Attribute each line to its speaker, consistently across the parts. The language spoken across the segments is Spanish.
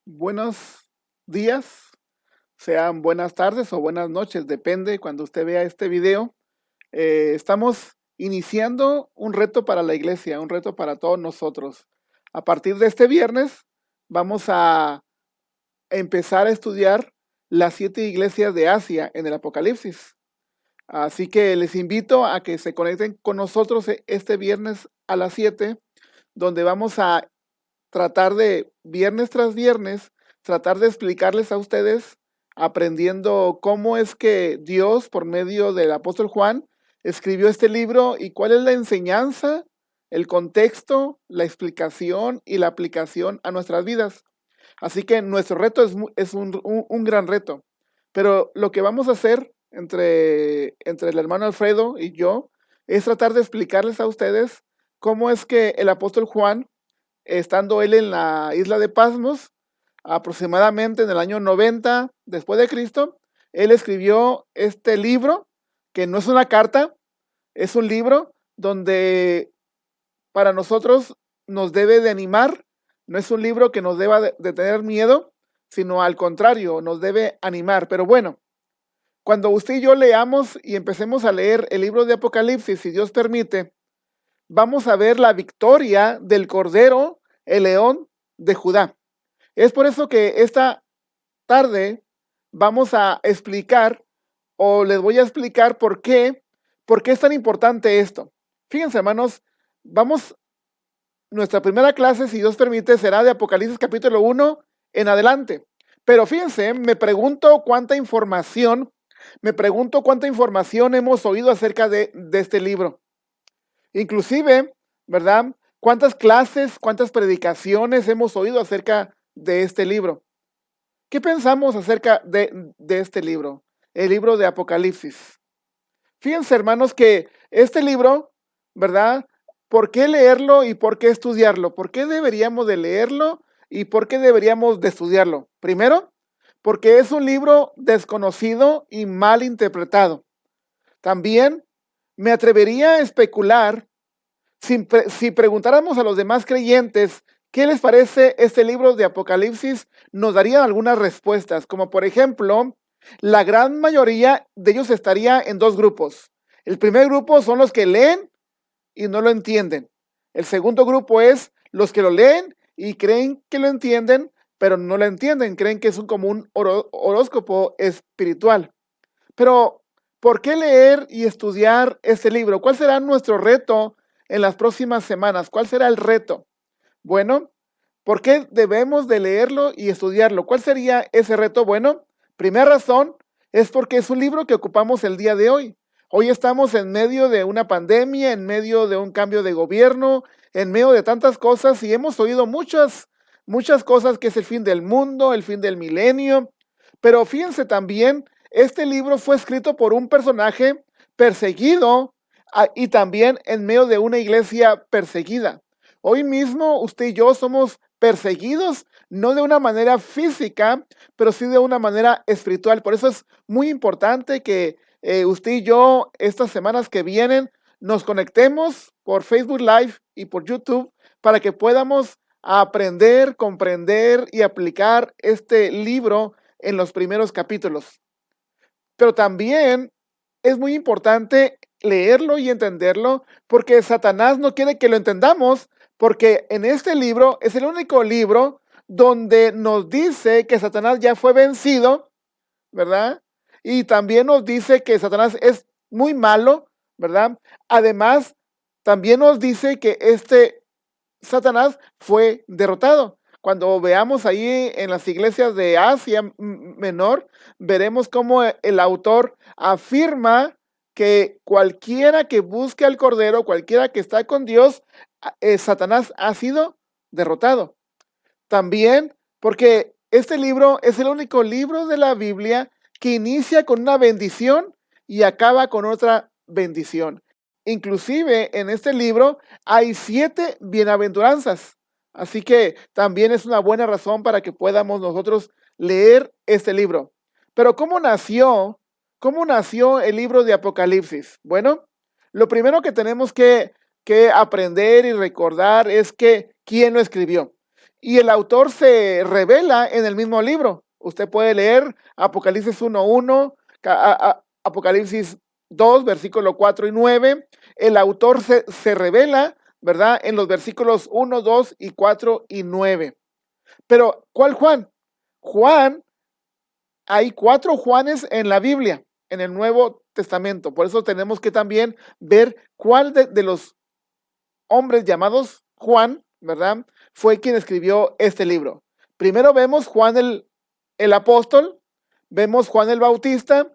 Speaker 1: Buenos días, sean buenas tardes o buenas noches, depende cuando usted vea este video. Estamos iniciando un reto para la iglesia, un reto para todos nosotros. A partir de este viernes vamos a empezar a estudiar las 7 iglesias de Asia en el Apocalipsis. Así que les invito a que se conecten con nosotros este viernes a las 7, donde vamos a tratar de, viernes tras viernes, tratar de explicarles a ustedes, aprendiendo cómo es que Dios, por medio del apóstol Juan, escribió este libro y cuál es la enseñanza, el contexto, la explicación y la aplicación a nuestras vidas. Así que nuestro reto es un gran reto. Pero lo que vamos a hacer entre el hermano Alfredo y yo es tratar de explicarles a ustedes cómo es que el apóstol Juan, estando él en la isla de Pasmos, aproximadamente en el año 90 después de Cristo, él escribió este libro, que no es una carta, es un libro donde para nosotros nos debe de animar. No es un libro que nos deba de tener miedo, sino al contrario, nos debe animar. Pero bueno, cuando usted y yo leamos y empecemos a leer el libro de Apocalipsis, si Dios permite, vamos a ver la victoria del Cordero, el León de Judá. Es por eso que esta tarde vamos a explicar, o les voy a explicar por qué es tan importante esto. Fíjense, hermanos, nuestra primera clase, si Dios permite, será de Apocalipsis capítulo 1 en adelante. Pero fíjense, me pregunto cuánta información hemos oído acerca de este libro. Inclusive, ¿verdad? ¿Cuántas clases, cuántas predicaciones hemos oído acerca de este libro? ¿Qué pensamos acerca de este libro? El libro de Apocalipsis. Fíjense, hermanos, que este libro, ¿verdad? ¿Por qué leerlo y por qué estudiarlo? ¿Por qué deberíamos de leerlo y por qué deberíamos de estudiarlo? Primero, porque es un libro desconocido y mal interpretado. También me atrevería a especular, si preguntáramos a los demás creyentes qué les parece este libro de Apocalipsis, nos darían algunas respuestas, como por ejemplo, la gran mayoría de ellos estaría en dos grupos. El primer grupo son los que leen y no lo entienden. El segundo grupo es los que lo leen y creen que lo entienden, pero no lo entienden, creen que es como un horóscopo espiritual. Pero, ¿por qué leer y estudiar este libro? ¿Cuál será nuestro reto en las próximas semanas? ¿Cuál será el reto? Bueno, ¿por qué debemos de leerlo y estudiarlo? ¿Cuál sería ese reto? Bueno, primera razón es porque es un libro que ocupamos el día de hoy. Hoy estamos en medio de una pandemia, en medio de un cambio de gobierno, en medio de tantas cosas y hemos oído muchas cosas que es el fin del mundo, el fin del milenio. Pero fíjense también, este libro fue escrito por un personaje perseguido y también en medio de una iglesia perseguida. Hoy mismo usted y yo somos perseguidos, no de una manera física, pero sí de una manera espiritual. Por eso es muy importante que usted y yo estas semanas que vienen nos conectemos por Facebook Live y por YouTube para que podamos aprender, comprender y aplicar este libro en los primeros capítulos. Pero también es muy importante leerlo y entenderlo porque Satanás no quiere que lo entendamos, porque en este libro es el único libro donde nos dice que Satanás ya fue vencido, ¿verdad? Y también nos dice que Satanás es muy malo, ¿verdad? Además, también nos dice que Satanás fue derrotado. Cuando veamos ahí en las iglesias de Asia Menor, veremos cómo el autor afirma que cualquiera que busque al Cordero, cualquiera que está con Dios, Satanás ha sido derrotado. También porque este libro es el único libro de la Biblia que inicia con una bendición y acaba con otra bendición. Inclusive en este libro hay 7 bienaventuranzas. Así que también es una buena razón para que podamos nosotros leer este libro. Pero ¿cómo nació? ¿Cómo nació el libro de Apocalipsis? Bueno, lo primero que tenemos que aprender y recordar es que quién lo escribió. y el autor se revela en el mismo libro. Usted puede leer Apocalipsis 1:1, Apocalipsis 2, versículo 4 y 9. El autor se revela, ¿verdad? En los versículos 1, 2 y 4 y 9. Pero, ¿cuál Juan? Juan, hay 4 Juanes en la Biblia, en el Nuevo Testamento. Por eso tenemos que también ver cuál de los hombres llamados Juan, ¿verdad? Fue quien escribió este libro. Primero vemos Juan el apóstol, vemos Juan el Bautista,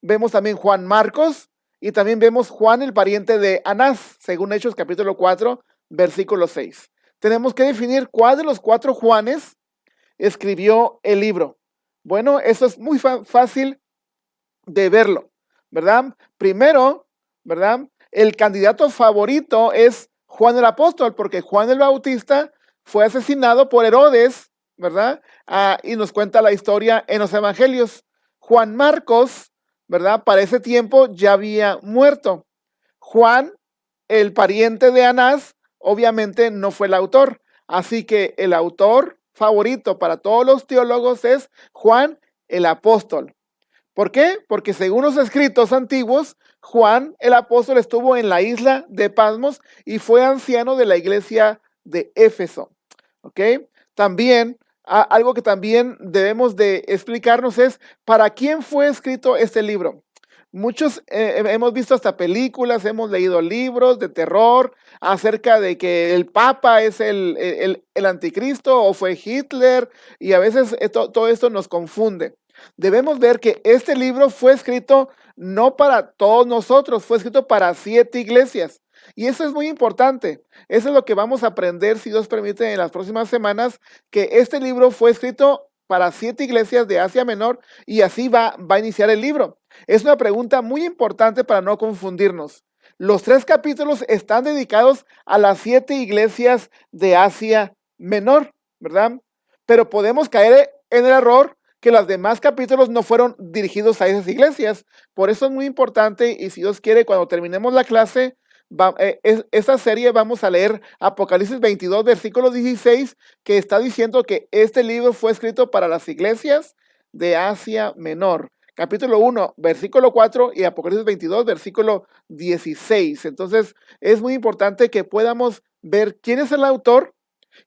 Speaker 1: vemos también Juan Marcos y también vemos Juan el pariente de Anás, según Hechos capítulo 4, versículo 6. Tenemos que definir cuál de los 4 Juanes escribió el libro. Bueno, eso es muy fácil de verlo, ¿verdad? Primero, ¿verdad? El candidato favorito es Juan el apóstol, porque Juan el Bautista fue asesinado por Herodes, ¿verdad? Y nos cuenta la historia en los evangelios. Juan Marcos, ¿verdad? Para ese tiempo ya había muerto. Juan, el pariente de Anás, obviamente no fue el autor. Así que el autor favorito para todos los teólogos es Juan el apóstol. ¿Por qué? Porque según los escritos antiguos, Juan el apóstol estuvo en la isla de Patmos y fue anciano de la iglesia de Éfeso. ¿Ok? También, algo que también debemos de explicarnos es, ¿para quién fue escrito este libro? Muchos hemos visto hasta películas, hemos leído libros de terror acerca de que el Papa es el anticristo o fue Hitler, y a veces todo esto nos confunde. Debemos ver que este libro fue escrito no para todos nosotros, fue escrito para 7 iglesias. Y eso es muy importante. Eso es lo que vamos a aprender, si Dios permite, en las próximas semanas, que este libro fue escrito para 7 iglesias de Asia Menor y así va a iniciar el libro. Es una pregunta muy importante para no confundirnos. Los 3 capítulos están dedicados a las 7 iglesias de Asia Menor, ¿verdad? Pero podemos caer en el error que los demás capítulos no fueron dirigidos a esas iglesias. Por eso es muy importante, y si Dios quiere, cuando terminemos la clase, esta serie vamos a leer Apocalipsis 22, versículo 16, que está diciendo que este libro fue escrito para las iglesias de Asia Menor. Capítulo 1, versículo 4 y Apocalipsis 22, versículo 16. Entonces, es muy importante que podamos ver quién es el autor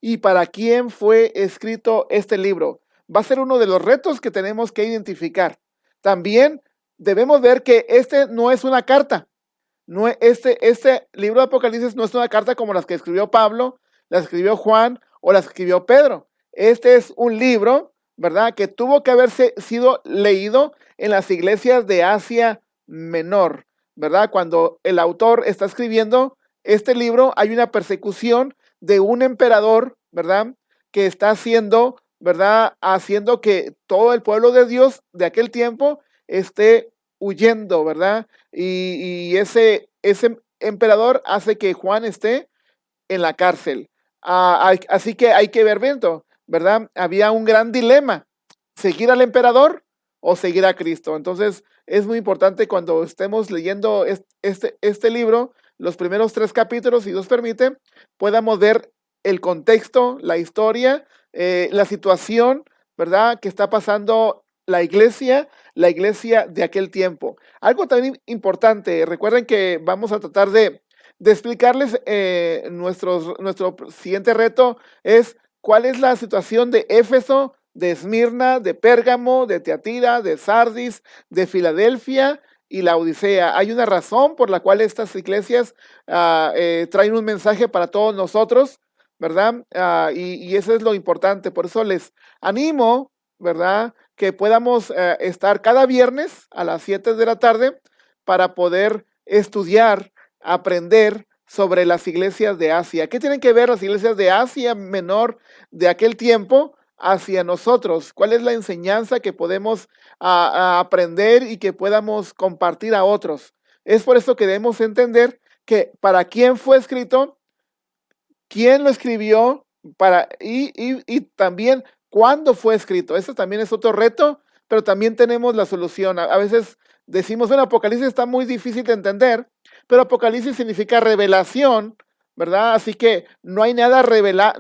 Speaker 1: y para quién fue escrito este libro. Va a ser uno de los retos que tenemos que identificar. También debemos ver que este no es una carta. No, este libro de Apocalipsis no es una carta como las que escribió Pablo, las escribió Juan o las escribió Pedro. Este es un libro, ¿verdad?, que tuvo que haberse sido leído en las iglesias de Asia Menor, ¿verdad? Cuando el autor está escribiendo este libro, hay una persecución de un emperador, ¿verdad?, que está haciendo, ¿verdad?, haciendo que todo el pueblo de Dios de aquel tiempo esté huyendo, ¿verdad? Y ese emperador hace que Juan esté en la cárcel. Así que hay que ver bien, ¿verdad? Había un gran dilema, seguir al emperador o seguir a Cristo. Entonces es muy importante cuando estemos leyendo este libro, los primeros 3 capítulos, si Dios permite, podamos ver el contexto, la historia, la situación, ¿verdad?, que está pasando la iglesia de aquel tiempo. Algo también importante, recuerden que vamos a tratar de explicarles nuestro siguiente reto es cuál es la situación de Éfeso, de Esmirna, de Pérgamo, de Tiatira, de Sardis, de Filadelfia y la Odisea. Hay una razón por la cual estas iglesias traen un mensaje para todos nosotros, ¿verdad? Y eso es lo importante. Por eso les animo, ¿verdad?, que podamos estar cada viernes a las 7 de la tarde para poder estudiar, aprender sobre las iglesias de Asia. ¿Qué tienen que ver las iglesias de Asia Menor de aquel tiempo hacia nosotros? ¿Cuál es la enseñanza que podemos aprender y que podamos compartir a otros? Es por eso que debemos entender que para quién fue escrito, quién lo escribió, y también cuándo fue escrito. Eso también es otro reto, pero también tenemos la solución. A veces decimos, bueno, Apocalipsis está muy difícil de entender, pero Apocalipsis significa revelación, ¿verdad? Así que no hay nada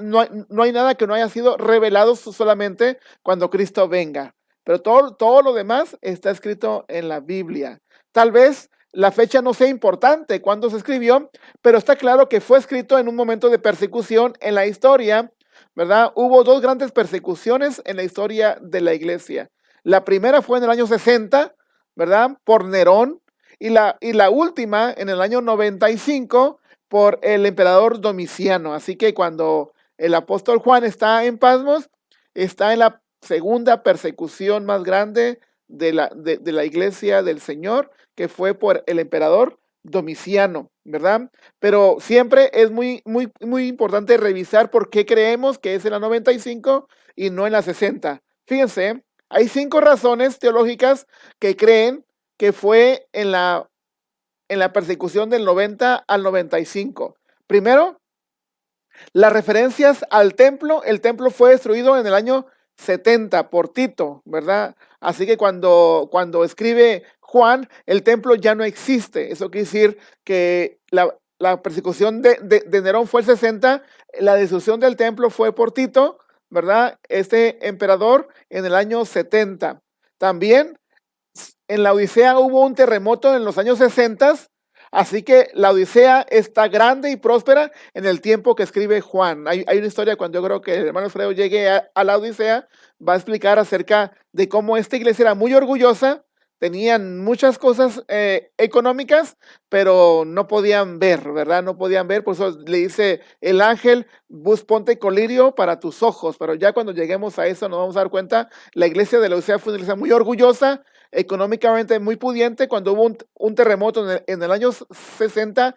Speaker 1: no hay nada que no haya sido revelado solamente cuando Cristo venga. Pero todo lo demás está escrito en la Biblia. Tal vez la fecha no sea importante cuando se escribió, pero está claro que fue escrito en un momento de persecución en la historia, ¿verdad? Hubo dos grandes persecuciones en la historia de la iglesia. La primera fue en el año 60, ¿verdad? Por Nerón, y la última en el año 95 por el emperador Domiciano. Así que cuando el apóstol Juan está en Patmos, está en la segunda persecución más grande de la iglesia del Señor, que fue por el emperador Domiciano, ¿verdad? Pero siempre es muy importante revisar por qué creemos que es en la 95 y no en la 60. Fíjense, hay 5 razones teológicas que creen que fue en la persecución del 90 al 95. Primero, las referencias al templo. El templo fue destruido en el año 70 por Tito, ¿verdad? Así que cuando escribe Juan, el templo ya no existe. Eso quiere decir que la persecución de Nerón fue el 60, la destrucción del templo fue por Tito, ¿verdad? Este emperador en el año 70. También en la Odisea hubo un terremoto en los años 60, así que la Odisea está grande y próspera en el tiempo que escribe Juan. Hay una historia cuando yo creo que el hermano Alfredo llegue a la Odisea, va a explicar acerca de cómo esta iglesia era muy orgullosa, tenían muchas cosas económicas, pero no podían ver, ¿verdad? No podían ver, por eso le dice el ángel, ponte colirio para tus ojos, pero ya cuando lleguemos a eso nos vamos a dar cuenta, la iglesia de la Odisea fue una iglesia muy orgullosa, económicamente muy pudiente. Cuando hubo un terremoto en el año 60,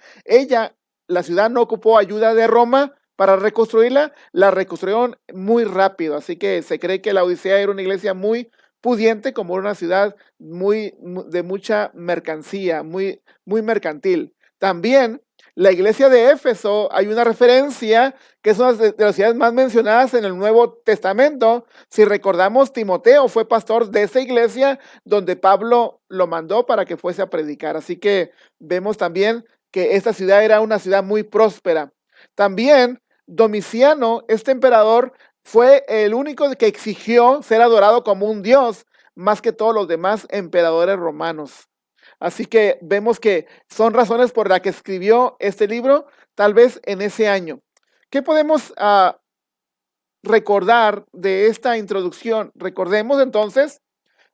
Speaker 1: la ciudad no ocupó ayuda de Roma para reconstruirla, la reconstruyeron muy rápido, así que se cree que la Odisea era una iglesia muy pudiente, como una ciudad de mucha mercancía, muy mercantil. También la iglesia de Éfeso, hay una referencia que es una de las ciudades más mencionadas en el Nuevo Testamento. Si recordamos, Timoteo fue pastor de esa iglesia donde Pablo lo mandó para que fuese a predicar. Así que vemos también que esta ciudad era una ciudad muy próspera. También Domiciano, este emperador, fue el único que exigió ser adorado como un dios, más que todos los demás emperadores romanos. Así que vemos que son razones por las que escribió este libro, tal vez en ese año. ¿Qué podemos recordar de esta introducción? Recordemos entonces,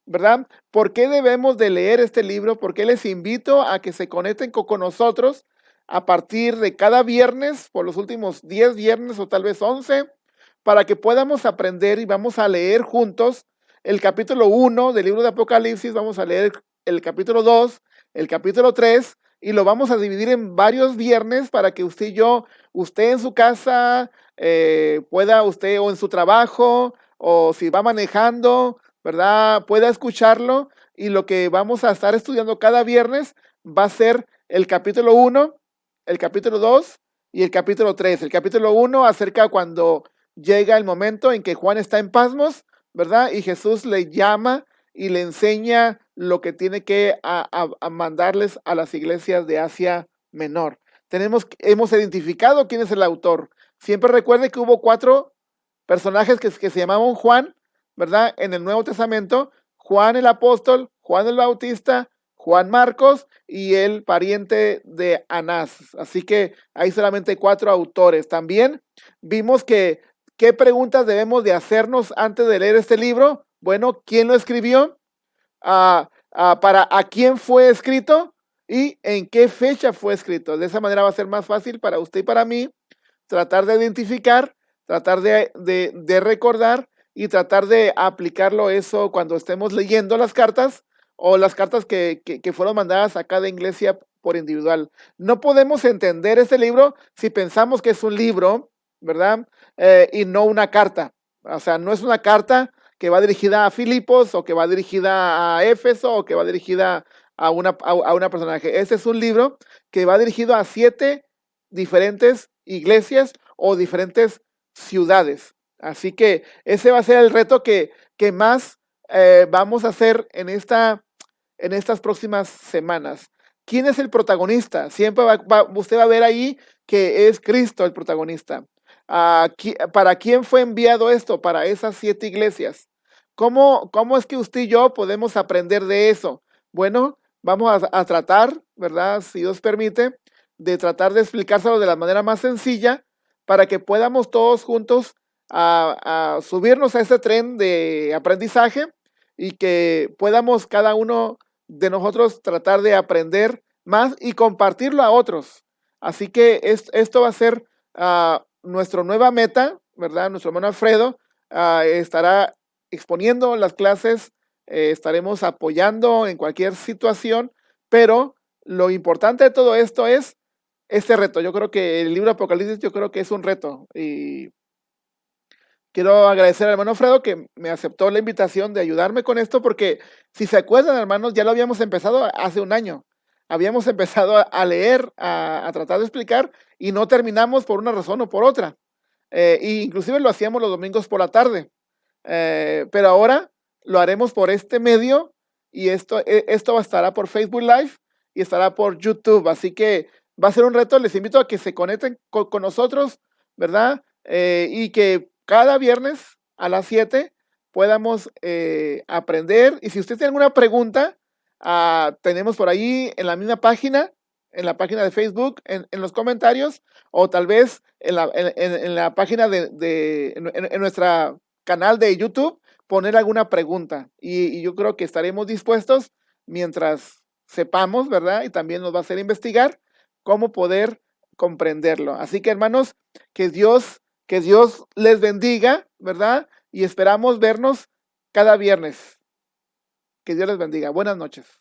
Speaker 1: ¿verdad? ¿Por qué debemos de leer este libro? ¿Por qué les invito a que se conecten con nosotros a partir de cada viernes, por los últimos 10 viernes o tal vez 11, para que podamos aprender y vamos a leer juntos el capítulo 1 del libro de Apocalipsis, vamos a leer el capítulo 2, el capítulo 3, y lo vamos a dividir en varios viernes para que usted y yo, usted en su casa, pueda usted, o en su trabajo, o si va manejando, ¿verdad? Pueda escucharlo, y lo que vamos a estar estudiando cada viernes va a ser el capítulo 1, el capítulo 2 y el capítulo 3. El capítulo 1 acerca cuando llega el momento en que Juan está en Patmos, ¿verdad? Y Jesús le llama y le enseña lo que tiene que a mandarles a las iglesias de Asia Menor. Hemos identificado quién es el autor. Siempre recuerde que hubo 4 personajes que se llamaban Juan, ¿verdad? En el Nuevo Testamento, Juan el apóstol, Juan el Bautista, Juan Marcos y el pariente de Anás. Así que hay solamente 4 autores. También vimos que ¿qué preguntas debemos de hacernos antes de leer este libro? Bueno, ¿quién lo escribió? ¿Para a quién fue escrito? ¿Y en qué fecha fue escrito? De esa manera va a ser más fácil para usted y para mí tratar de identificar, tratar de recordar y tratar de aplicarlo eso cuando estemos leyendo las cartas o las cartas que fueron mandadas a cada iglesia por individual. No podemos entender este libro si pensamos que es un libro, ¿verdad? Y no una carta. O sea, no es una carta que va dirigida a Filipos o que va dirigida a Éfeso o que va dirigida a una personaje. Este es un libro que va dirigido a 7 diferentes iglesias o diferentes ciudades. Así que ese va a ser el reto que más vamos a hacer en estas próximas semanas. ¿Quién es el protagonista? Siempre usted va a ver ahí que es Cristo el protagonista. ¿Para quién fue enviado esto? Para esas 7 iglesias. ¿Cómo es que usted y yo podemos aprender de eso? Bueno, vamos a tratar, ¿verdad? Si Dios permite, de tratar de explicárselo de la manera más sencilla para que podamos todos juntos a subirnos a ese tren de aprendizaje y que podamos cada uno de nosotros tratar de aprender más y compartirlo a otros. Así que esto va a ser nuestra nueva meta, ¿verdad? Nuestro hermano Alfredo estará exponiendo las clases, estaremos apoyando en cualquier situación, pero lo importante de todo esto es este reto. Yo creo que el libro Apocalipsis, yo creo que es un reto y quiero agradecer al hermano Alfredo que me aceptó la invitación de ayudarme con esto, porque si se acuerdan, hermanos, ya lo habíamos empezado hace un año. Habíamos empezado a leer, a tratar de explicar y no terminamos por una razón o por otra. E inclusive lo hacíamos los domingos por la tarde. Pero ahora lo haremos por este medio y esto estará por Facebook Live y estará por YouTube. Así que va a ser un reto. Les invito a que se conecten con nosotros, ¿verdad? Y que cada viernes a las 7 podamos aprender. Y si usted tiene alguna pregunta, tenemos por ahí en la misma página, en la página de Facebook, en los comentarios, o tal vez en la página en nuestra canal de YouTube, poner alguna pregunta. Y yo creo que estaremos dispuestos mientras sepamos, ¿verdad? Y también nos va a hacer investigar cómo poder comprenderlo. Así que, hermanos, que Dios les bendiga, ¿verdad? Y esperamos vernos cada viernes. Que Dios les bendiga. Buenas noches.